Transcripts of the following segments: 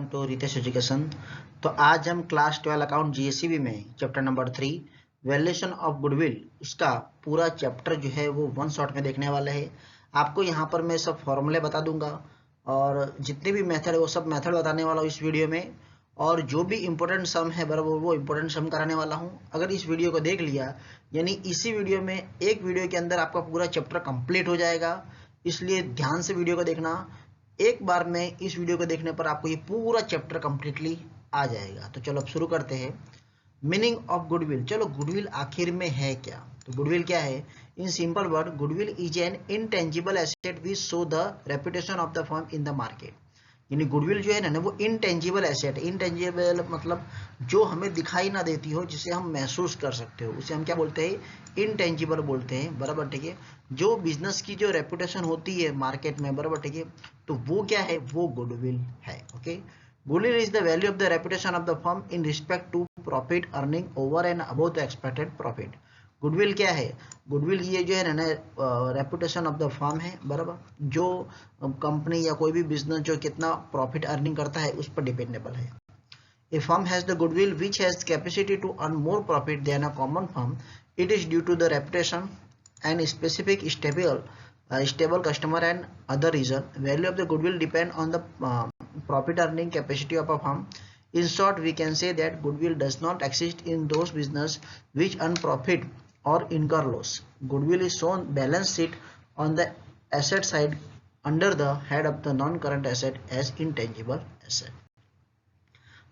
To Ritesh education. तो आज हम क्लास 12 अकाउंट जीएससीबी में chapter number 3 valuation of goodwill, उसका पूरा चैप्टर जो है वो वन शॉट में देखने वाला है। आपको यहाँ पर मैं सब फॉर्मूले बता दूंगा और जितने भी मेथड है वो सब मेथड बताने वाला हूँ इस वीडियो में, और जो भी इंपॉर्टेंट सम है बराबर वो इंपॉर्टेंट सम कराने वाला हूँ। अगर इस वीडियो को देख लिया यानी इसी वीडियो में एक वीडियो के अंदर आपका पूरा चैप्टर कंप्लीट हो जाएगा, इसलिए ध्यान से वीडियो को देखना। एक बार में इस वीडियो को देखने पर आपको ये पूरा चैप्टर कंप्लीटली आ जाएगा। तो चलो अब शुरू करते हैं। मीनिंग ऑफ गुडविल, चलो गुडविल आखिर में है क्या? तो गुडविल क्या है? In simple word, goodwill is an intangible asset which show the reputation of the firm in the market. यानी गुडविल जो है ना वो इनटेंजिबल एसेट, इनटेंजिबल मतलब जो हमें दिखाई ना देती हो, जिसे हम महसूस कर सकते हो, उसे हम क्या बोलते हैं? इनटेंजिबल बोलते हैं, बराबर, ठीक है। जो बिजनेस की जो रेपुटेशन होती है मार्केट में, बराबर, ठीक है, तो वो क्या है? वो गुडविल है। Okay, goodwill is the value of the reputation of the firm in respect to profit earning over and above the expected profit. Goodwill क्या है? गुडविल ये जो है ना रेपुटेशन ऑफ द फर्म है, बराबर, जो कंपनी या कोई भी बिजनेस जो कितना प्रॉफिट अर्निंग करता है उस पर डिपेंडेबल है। A firm has the goodwill which has capacity to earn more profit than a common firm. It is due to the reputation and specific stable customer and other reason. Value of the goodwill depend on the profit earning capacity of a firm. In short, we can say that goodwill does not exist in those business which earn profit or incur loss. Goodwill is shown balance sheet on the asset side under the head of the non-current asset as intangible asset.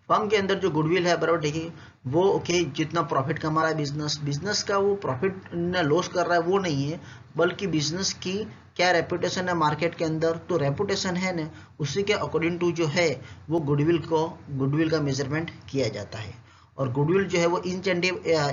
Firm के अंदर जो goodwill है, बराबर, ठीक है, वो okay जितना profit कमा रहा है बिजनेस का, वो प्रॉफिट न लॉस कर रहा है वो नहीं है, बल्कि बिजनेस की क्या रेपुटेशन है मार्केट के अंदर, तो रेपुटेशन है ना उसी के अकॉर्डिंग टू जो है वो गुडविल का मेजरमेंट किया जाता है। और गुडविल जो है वो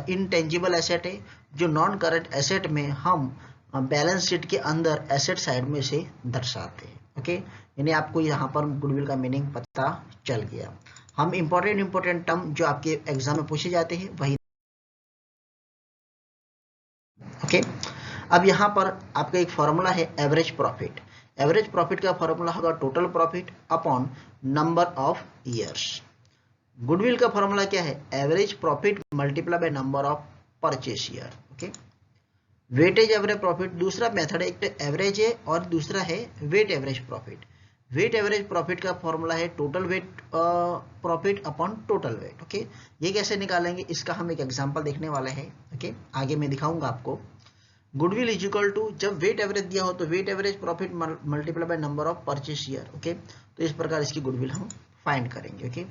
इनटेंजिबल एसेट है जो नॉन करंट एसेट में हम बैलेंस शीट के अंदर एसेट साइड में से दर्शाते हैं। ओके, यानी आपको यहाँ पर गुडविल का मीनिंग पता चल गया। हम इंपॉर्टेंट टर्म जो आपके एग्जाम में पूछे जाते हैं वही। ओके, अब यहाँ पर आपका एक फॉर्मूला है एवरेज प्रॉफिट। एवरेज प्रॉफिट का फॉर्मूला होगा total profit upon number of years. Goodwill का फॉर्मूला क्या है? Average profit multiply by number of purchase year. Okay, weightage average profit दूसरा मेथड है, एक तो एवरेज है और दूसरा है weight average profit. Weight average profit का फॉर्मूला है total weight profit upon total weight. Okay, ये कैसे निकालेंगे इसका हम एक एग्जांपल देखने वाले हैं। ओके, आगे मैं दिखाऊंगा आपको। गुडविल इज इक्वल टू, जब वेट एवरेज दिया हो तो weight average profit multiply by number of purchase year. Okay, तो इस प्रकार इसकी गुडविल हम फाइंड करेंगे। Okay,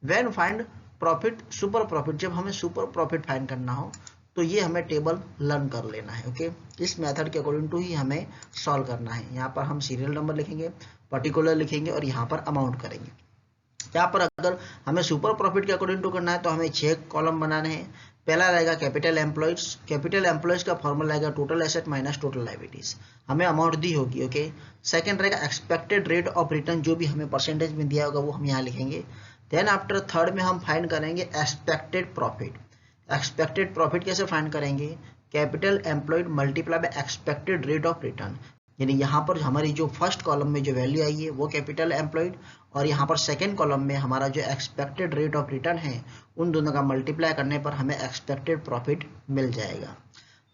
when find profit super profit, जब हमें सुपर प्रॉफिट फाइंड करना हो तो ये हमें टेबल लर्न कर लेना है। ओके, इस मेथड के अकॉर्डिंग टू ही हमें सॉल्व करना है। यहाँ पर हम सीरियल नंबर लिखेंगे, पर्टिकुलर लिखेंगे और यहाँ पर अमाउंट करेंगे। यहाँ पर अगर हमें सुपर प्रॉफिट के अकॉर्डिंग टू करना है तो हमें 6 कॉलम बनाने हैं। पहला रहेगा कैपिटल एम्प्लॉयज। कैपिटल एम्प्लॉयज का फॉर्मूला रहेगा total asset minus total liabilities, हमें अमाउंट दी होगी। ओके, सेकंड रहेगा एक्सपेक्टेड रेट ऑफ रिटर्न, जो भी हमें परसेंटेज में दिया होगा वो हम यहाँ लिखेंगे। देन आफ्टर थर्ड में हम फाइंड करेंगे एक्सपेक्टेड प्रॉफिट। एक्सपेक्टेड प्रॉफिट कैसे फाइंड करेंगे? Capital employed multiply by expected rate of return, यानी यहाँ पर हमारी जो फर्स्ट कॉलम में जो वैल्यू आई है वो कैपिटल एम्प्लॉयड, और यहाँ पर सेकंड कॉलम में हमारा जो एक्सपेक्टेड रेट ऑफ रिटर्न है उन दोनों का मल्टीप्लाई करने पर हमें एक्सपेक्टेड प्रॉफिट मिल जाएगा।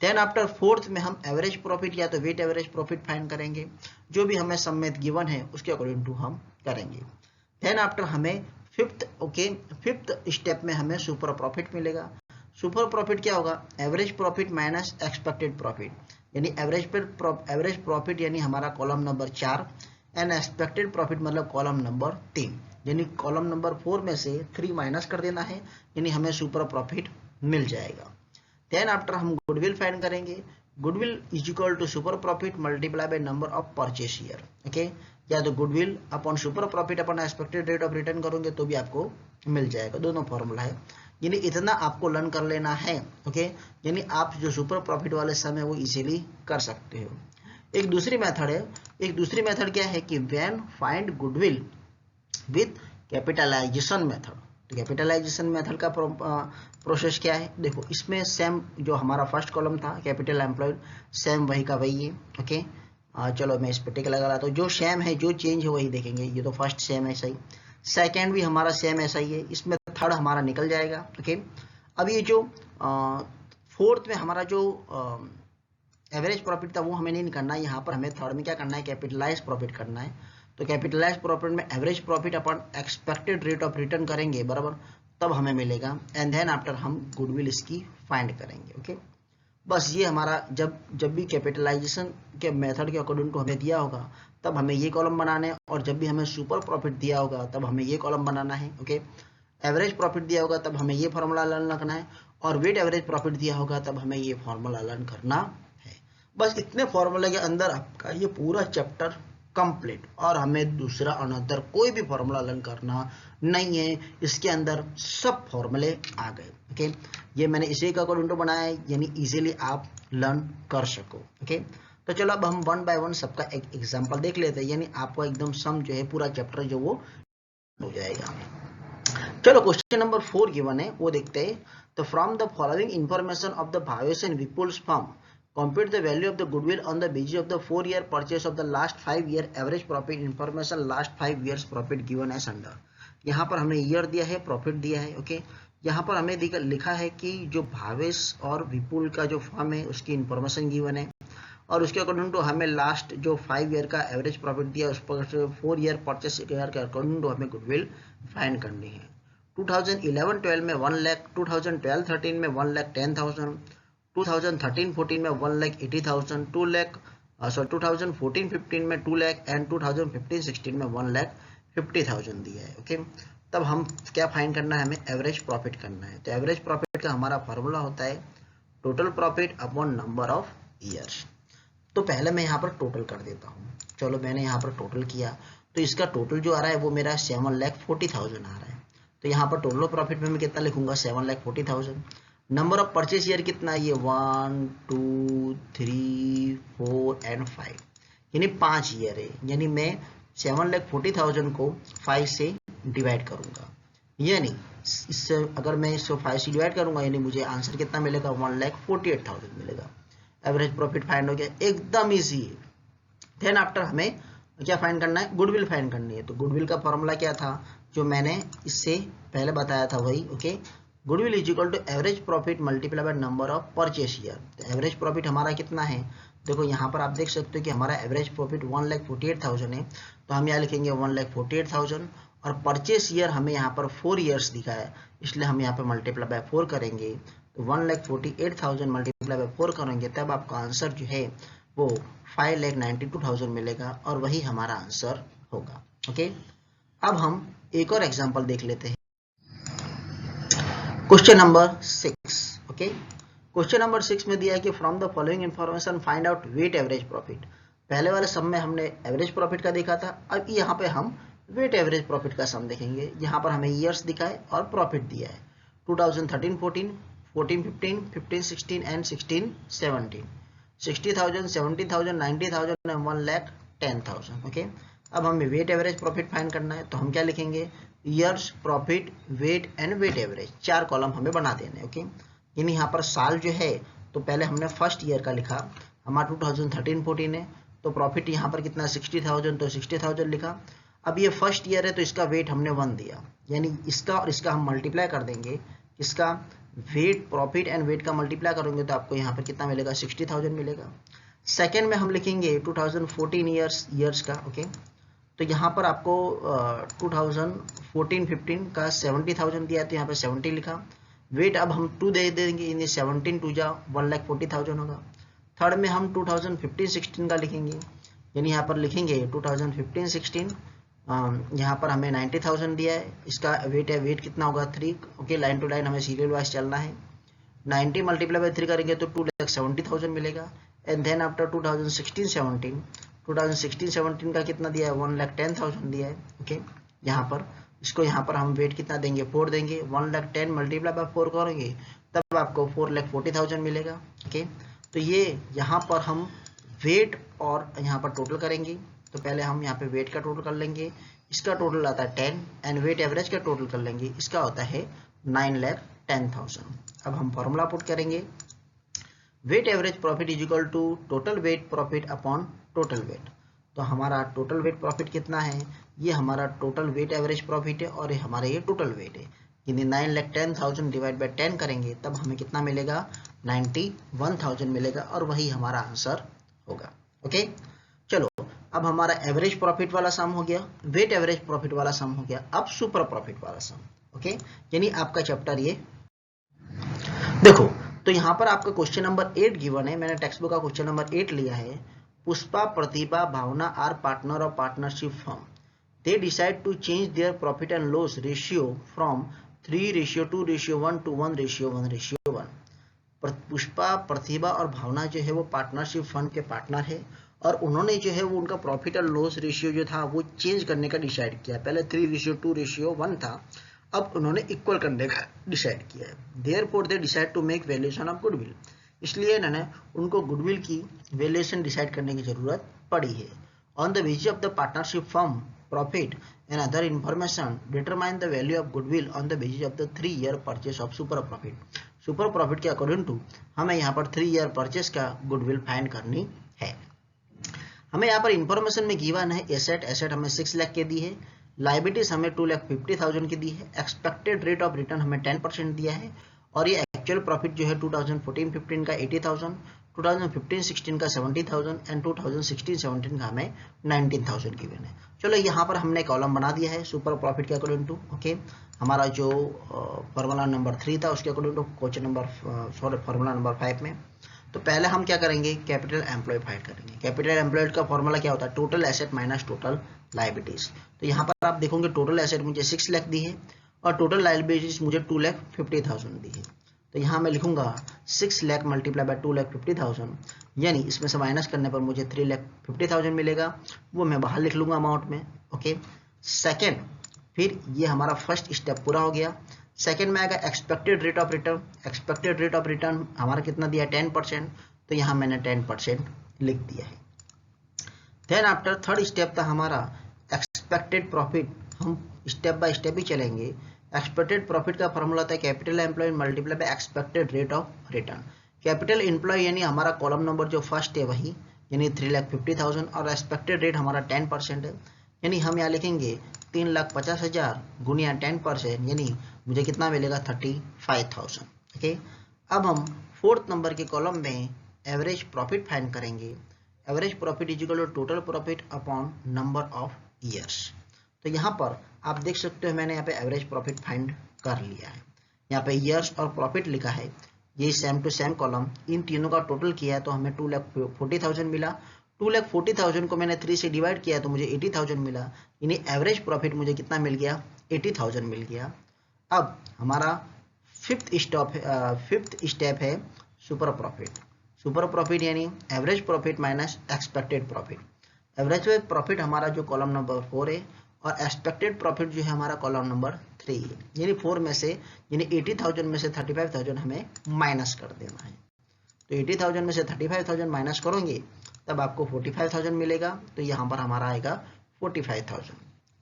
देन आफ्टर फोर्थ में हम एवरेज प्रॉफिट या तो वेट एवरेज प्रॉफिट फाइंड करेंगे, जो भी हमें सम में गिवन है उसके अकॉर्डिंग टू हम करेंगे। देन आफ्टर हमें फिफ्थ स्टेप में हमें सुपर प्रॉफिट मिलेगा। सुपर प्रॉफिट क्या होगा? Average profit minus expected profit, यानी एवरेज प्रॉफिट यानी हमारा column number 4 and expected profit मतलब कॉलम नंबर 3, यानी कॉलम नंबर 4 में से 3 माइनस कर देना है, यानी हमें सुपर प्रॉफिट मिल जाएगा। देन आफ्टर हम गुडविल फाइंड करेंगे। Goodwill is equal to super profit multiply by number of purchase year. Okay, या तो goodwill upon super profit upon expected rate of return करोगे तो भी आपको मिल जाएगा, दोनों फॉर्मूला है। यानी इतना आपको लर्न कर लेना है। ओके, यानी आप जो सुपर प्रॉफिट वाले सम है वो इजीली कर सकते हो। एक दूसरी मेथड क्या है कि when find goodwill with capitalisation method. तो कैपिटलाइजेशन मेथड का प्रोसेस क्या है? देखो, इसमें सेम जो हमारा फर्स्ट कॉलम था कैपिटल एम्प्लॉयड, सेम वही का वही है। ओके, चलो मैं इस पे टिक लगा रहा, तो जो सेम है जो चेंज है वही देखेंगे। ये तो फर्स्ट सेम है, सही। सेकेंड भी हमारा सेम ऐसा ही है, इसमें थर्ड हमारा निकल जाएगा। ओके, अब ये जो फोर्थ में हमारा जो एवरेज प्रॉफिट था वो हमें नहीं करना है, यहाँ पर हमें थर्ड में क्या करना है, कैपिटलाइज प्रॉफिट करना है। तो कैपिटलाइज प्रॉफिट में average profit upon expected rate of return करेंगे बराबर, तब हमें मिलेगा। एंड देन आफ्टर हम गुडविल इसकी फाइंड करेंगे। ओके, बस ये हमारा जब भी कैपिटलाइजेशन के मेथड के अकॉर्डिंग टू हमें दिया होगा तब हमें ये कॉलम बनाना है, और जब भी हमें सुपर प्रॉफिट दिया होगा तब हमें ये कॉलम बनाना है। ओके, एवरेज प्रॉफिट दिया होगा तब हमें ये फॉर्मूला लर्न करना है, और वेट एवरेज प्रॉफिट दिया होगा तब हमें ये फॉर्मूला लर्न करना है। बस इतने फॉर्मूले के अंदर आपका ये पूरा चैप्टर कंप्लीट, और हमें दूसरा अनदर कोई भी फॉर्मूला लर्न करना नहीं है, इसके अंदर सब फॉर्मूले आ गए। ओके, ये मैंने इसी का अकॉर्डिंग टू बनाया है, यानी इजीली आप लर्न कर सको। ओके, तो चलो अब हम वन बाय वन सबका एक एग्जांपल देख लेते हैं, यानी आपको एकदम सम जो है पूरा चैप्टर जो वो हो जाएगा। चलो क्वेश्चन नंबर 4 गिवन है वो देखते हैं। तो from the following information of the Bhavesh and Vipul's firm, compute the value of the goodwill on the basis of the 4-year purchase of the last 5-year average profit information last 5 years profit given as under। यहाँ पर हमें year दिया है, profit दिया है। Okay, यहाँ पर हमें लिखा है कि जो भावेश और विपुल का जो फर्म है उसकी इंफॉर्मेशन गिवन है, और उसके अकॉर्डिंग टू हमें लास्ट जो 5 ईयर का एवरेज प्रॉफिट दिया उस पर 4 ईयर परचेस ईयर के अकॉर्डिंग टू हमें गुडविल फाइंड करनी है। 2011-12 में 1 लाख, 2012-13 में 1,10,000, 2013-14 में 1,80,000, 2014-15 में 2 लाख एंड 2015-16 में 1,50,000 दिया है। ओके, तब हम क्या फाइंड करना है, हमें एवरेज प्रॉफिट करना है। तो एवरेज प्रॉफिट का हमारा फार्मूला होता है total profit upon number of years. तो पहले मैं यहाँ पर टोटल कर देता हूँ। चलो मैंने यहाँ पर टोटल किया, तो इसका टोटल जो आ रहा है वो मेरा 7,40,000 आ रहा है। तो यहाँ पर टोटल प्रॉफिट में मैं कितना लिखूंगा, 7,40,000। नंबर ऑफ परचेज ईयर कितना है, ये 1 2 3 4 एंड 5, यानी 5 ईयर है। यानी मैं 7,40,000 को 5 से डिवाइड करूंगा, यानी इससे अगर मैं इसको 5 से डिवाइड करूंगा यानी मुझे आंसर कितना मिलेगा, 1,48,000 मिलेगा। एवरेज प्रॉफिट फाइंड हो गया, एकदम इजी है। देन आफ्टर हमें क्या फाइंड करना है, गुडविल फाइंड करनी है। तो गुडविल का फॉर्मूला क्या था, जो मैंने इससे पहले बताया था वही। Okay, goodwill is equal to average profit multiply by number of purchase year. तो एवरेज प्रॉफिट हमारा कितना है, देखो यहाँ पर आप देख सकते हो कि हमारा एवरेज प्रॉफिट 1,48,000 है, तो हम यहाँ लिखेंगे 1,48,000, और परचेस ईयर हमें यहाँ पर 4 ईयर्स दिखा है, इसलिए हम यहाँ पर मल्टीप्लाई बाय 4 करेंगे। तो 1,48,000 मल्टीप्लाई बाय 4 करेंगे तब आपका आंसर जो है वो 5,92,000 मिलेगा, और वही हमारा आंसर होगा। ओके, अब हम एक और एग्जांपल देख लेते हैं। Question number 6। Okay, question number 6 में दिया है कि from the following information find out weight average profit. पहले वाले सम में हमने एवरेज प्रॉफिट का देखा था, अब यहाँ पे हम वेट एवरेज प्रॉफिट का सम देखेंगे। यहाँ पर हमें ईयर्स दिखा है और प्रॉफिट दिया है 2013-14, 14-15, 15-16 एंड 16-17, 60,000, 70,000, 90,000 एंड 1,10,000। ओके, अब हमें वेट एवरेज प्रॉफिट फाइंड करना है, तो हम क्या लिखेंगे, years, profit, weight and weight average, 4 column हमें बना देने। ओके, यानी यहाँ पर साल जो है तो पहले हमने फर्स्ट ईयर का लिखा, हमारा 2013-14 है, तो प्रॉफिट यहाँ पर कितना 60,000, तो 60,000 लिखा। अब ये फर्स्ट ईयर है तो इसका वेट हमने 1 दिया, यानी इसका और इसका हम मल्टीप्लाई कर देंगे। इसका वेट, प्रॉफिट एंड वेट का मल्टीप्लाई करोगे तो आपको यहाँ पर कितना मिलेगा, 60,000 मिलेगा। सेकेंड में हम लिखेंगे 2014 ईयर्स का। ओके, तो यहाँ पर आपको 2014-15 का 70,000 दिया है, तो यहाँ पर 70 लिखा। वेट अब हम 2 दे देंगे, यानी 17 2 जा 1,40,000 होगा। थर्ड में हम 2015-16 का लिखेंगे, यानी यहाँ पर लिखेंगे 2015-16, यहाँ पर हमें 90,000 दिया है, इसका वेट है, वेट कितना होगा 3। ओके, लाइन टू लाइन हमें सीरियल वाइज चलना है। 90 मल्टीप्लाई बाय 3 करेंगे तो 2,70,000 मिलेगा। एंड देन आफ्टर 2016-17 का कितना दिया है, 1,10,000 दिया है। ओके, यहाँ पर इसको यहाँ पर हम वेट कितना देंगे, 4 देंगे। 1,10,000 मल्टीप्लाई बाय 4 करेंगे तब आपको 4,40,000 मिलेगा। ओके, तो ये यहाँ पर हम वेट और यहाँ पर टोटल करेंगे। तो पहले हम यहाँ पे वेट का टोटल कर लेंगे, इसका टोटल आता है 10, एंड वेट एवरेज का टोटल कर लेंगे, इसका होता है 9,10,000। अब हम फॉर्मूला पुट करेंगे, weight average profit is equal to total weight profit upon total weight. तो हमारा टोटल वेट प्रॉफिट कितना है, ये हमारा टोटल वेट एवरेज प्रॉफिट है और ये हमारा ये टोटल वेट है। यदि 9,10,000 डिवाइड बाय 10 करेंगे तब हमें कितना मिलेगा, 91,000 मिलेगा और वही हमारा आंसर होगा। ओके, चलो अब हमारा एवरेज प्रॉफिट वाला सम हो गया, वेट एवरेज प्रॉफिट वाला सम हो गया, अब सुपर प्रॉफिट वाला सम। ओके, यानी आपका चैप्टर ये देखो, तो यहाँ पर आपका क्वेश्चन नंबर 8 गिवन है, मैंने टेक्स्ट बुक का क्वेश्चन नंबर 8 लिया है। Pushpa, Pratibha, Bhavna are partner of partnership firm. They decide to change their profit and loss ratio from 3:2:1 to 1:1:1। Pushpa, प्रतिभा और भावना जो है वो पार्टनरशिप फंड के पार्टनर है और उन्होंने जो है वो उनका प्रॉफिट और लॉस रेशियो जो था वो चेंज करने का डिसाइड किया। पहले 3:2:1 था, अब उन्होंने इक्वल करने का डिसाइड किया है। Therefore they decide to make valuation of goodwill. इसलिए इन्होंने उनको गुडविल की वैल्यूएशन डिसाइड करने की जरूरत पड़ी है। On the basis of the partnership firm profit and other information determine the value of goodwill on the basis of the 3-year purchase of super profit। Super profit के according to हमें यहाँ पर 3-year purchase का goodwill find करनी है। हमें यहाँ पर इंफॉर्मेशन में गिवन है एसेट हमें 6 लाख के दी है, लाइबिलिटीज हमें 2,50,000 की दी है, एक्सपेक्टेड रेट ऑफ रिटर्न हमें 10% दिया है और ये एक्चुअल प्रॉफिट जो है 2014-15 का 80,000, 2015-16 का 70,000 एंड 2016-17 का हमें 19,000 गिवन है। चलो यहाँ पर हमने कॉलम बना दिया है सुपर प्रॉफिट के अकॉर्डिंग टू। ओके, हमारा जो फॉर्मूला नंबर 3 था उसके according to question number formula number 5 में। तो पहले हम क्या करेंगे, कैपिटल एम्प्लॉय फाइंड करेंगे। कैपिटल एम्प्लॉयड का फॉर्मूला क्या होता है, total asset minus total liabilities. तो यहाँ पर आप देखोगे टोटल एसेट मुझे 6 लाख दी है और टोटल लाइबिलिटीज मुझे 2,50,000 दी है। तो यहाँ मैं लिखूंगा 6 लाख मल्टीप्लाई बाय 2,50,000, यानी इसमें से माइनस करने पर मुझे 3,50,000 मिलेगा, वो मैं बाहर लिख लूंगा अमाउंट में। ओके, सेकेंड, फिर ये हमारा फर्स्ट स्टेप पूरा हो गया। सेकेंड में आएगा expected rate of return. Expected rate of return हमारा कितना दिया, 10%, तो यहाँ मैंने 10% लिख दिया है। देन आफ्टर थर्ड स्टेप था हमारा एक्सपेक्टेड प्रॉफिट। हम स्टेप बाय स्टेप ही चलेंगे। एक्सपेक्टेड प्रॉफिट का फॉर्मूला होता है capital employ multiply by expected rate of return. Capital employ यानी हमारा कॉलम नंबर जो फर्स्ट है वही, यानी 3,50,000 और एक्सपेक्टेड रेट हमारा 10% है, यानी हम यहाँ लिखेंगे 3,50,000 गुणिया 10%, यानी मुझे कितना मिलेगा 35,000। ओके, अब हम फोर्थ नंबर के कॉलम में एवरेज प्रॉफिट फाइंड करेंगे। Average profit is equal to total profit upon number of years. तो यहाँ पर आप देख सकते हो मैंने यहाँ पे एवरेज प्रॉफिट फाइंड कर लिया है। यहाँ पे ईयर्स और प्रॉफिट लिखा है, ये सेम टू सेम कॉलम, इन तीनों का टोटल किया है तो हमें 2,40,000 मिला। 2,40,000 को मैंने 3 से डिवाइड किया तो मुझे 80,000 मिला, यानी एवरेज प्रॉफिट मुझे कितना मिल गया, 80,000 मिल गया। अब हमारा फिफ्थ स्टेप है सुपर प्रॉफिट। सुपर प्रॉफिट यानी average profit minus expected profit. Average profit हमारा जो कॉलम नंबर 4 है और एक्सपेक्टेड प्रॉफिट जो है हमारा कॉलम नंबर 3 है, यानी 4 में से, यानी 80,000 में से 35,000 हमें माइनस कर देना है। तो 80,000 में से 35,000 माइनस करोगे तब आपको 45,000 मिलेगा, तो यहाँ पर हमारा आएगा 45,000।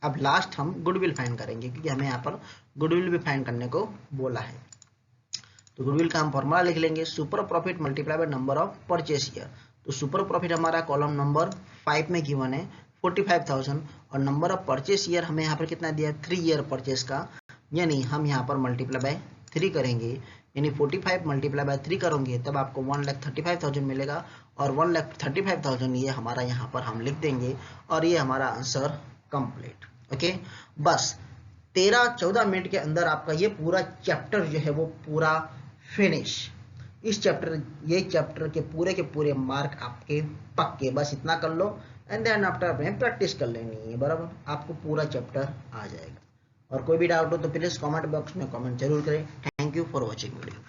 अब लास्ट हम गुडविल फाइंड करेंगे क्योंकि हमें यहाँ पर गुडविल भी फाइंड करने को बोला है। तो गुडविल का हम फॉर्मूला लिख लेंगे, super profit multiply by number of purchase year. तो सुपर प्रॉफिट हमारा कॉलम नंबर 5 में गिवन है 45,000 और नंबर ऑफ परचेस ईयर हमें यहाँ पर कितना दिया, 3 ईयर परचेस का, यानी हम यहाँ पर मल्टीप्लाई बाय 3 करेंगे, यानी 45 मल्टीप्लाई बाय 3 करोगे तब आपको 1,35,000 मिलेगा और 1,35,000 ये हमारा यहाँ पर हम लिख देंगे और ये हमारा आंसर कंप्लीट। ओके, बस 13-14 मिनट के अंदर आपका ये पूरा चैप्टर जो है वो पूरा फिनिश। इस चैप्टर, ये चैप्टर के पूरे मार्क आपके पक्के, बस इतना कर लो एंड देन आफ्टर में प्रैक्टिस कर लेनी है, बराबर, आपको पूरा चैप्टर आ जाएगा। और कोई भी डाउट हो तो प्लीज कमेंट बॉक्स में कमेंट जरूर करें। Thank you for watching video.